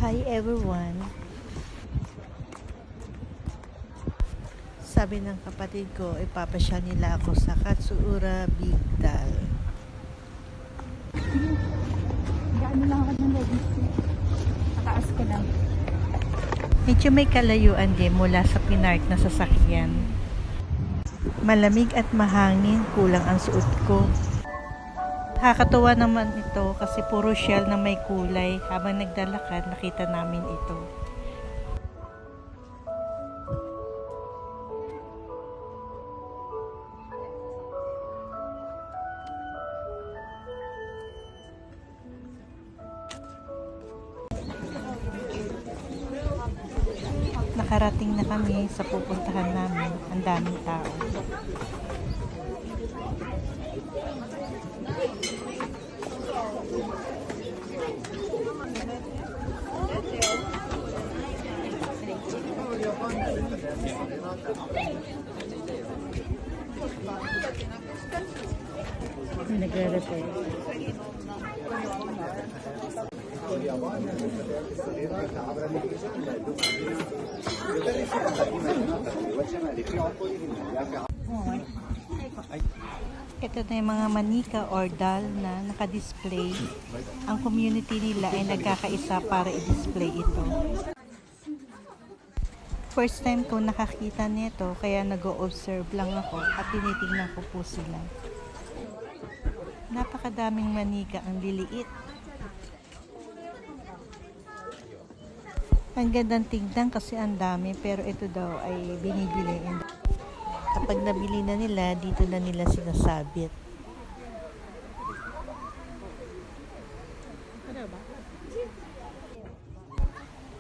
Hi everyone! Sabi ng kapatid ko, ipapasyal nila ako sa Katsuura Bigdal. Gaano lang ako ng logistic. Nakaas ko lang. Medyo may kalayuan din mula sa pinark na sasakyan. Malamig at mahangin, kulang ang suot ko. Nakakatuwa naman ito kasi puro shell na may kulay. Habang naglalakad, nakita namin ito. Nakarating na kami sa pupuntahan namin. Ang daming tao. Nagre-repair. Ito na yung mga manika or dal na naka-display. Ang community nila ay nagkakaisa para i-display ito. First time ko nakakita nito, kaya nag-o-observe lang ako at tinitingnan ko po sila. Napakadaming manika, ang liliit. Ang gandang tignan kasi ang dami, pero ito daw ay binibili. Kapag nabili na nila, dito na nila sinasabit.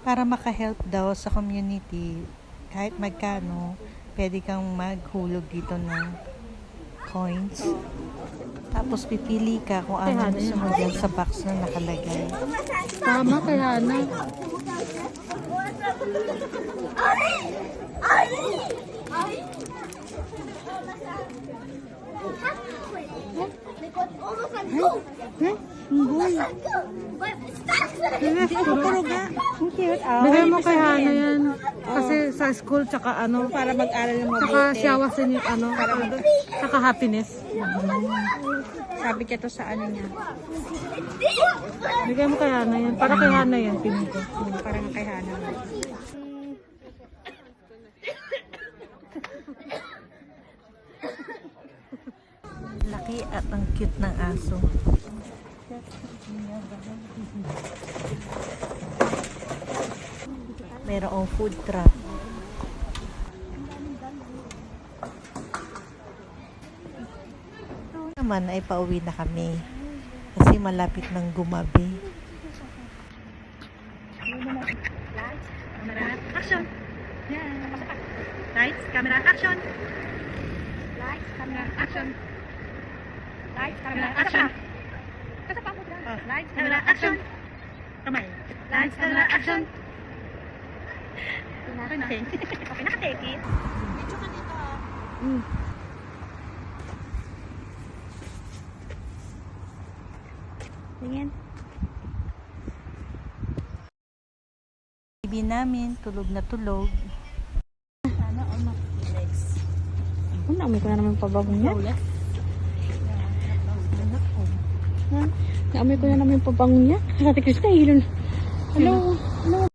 Para maka-help daw sa community, kahit magkano, pwede kang maghulog dito ng coins. Tapos pipili ka kung ano gusto mo dyan sa box na nakalagay. Tama, kaya na. Bigay mo kay Hana yan. Kasi sa school, tsaka ano. Para mag-aral ng mabuti. Tsaka siyawasin yung ano. Tsaka happiness. Sabi ka to sa ano niya. Bigay mo kay Hana yan. Para kay Hana yan. Pinig ko. Para kay Hana. Laki at ang cute ng aso. Mayroong food truck. Naman ay pauwi na kami kasi malapit ng gumabi. Camera, action! Lights, camera, action! Lights, camera, action! Lights, camera, action! Kasapa mo dyan. Lights, camera, action! Kamay. Lights, camera, action! Okay na. Okay na, take it. Medyo ka dito ha. Tingin. Bibi namin, tulog na tulog. Sana all my legs. Naamoy ko na naman pabagong niya. Naamoy ko na naman pabagong niya. Ate Krista, hilon. Hello.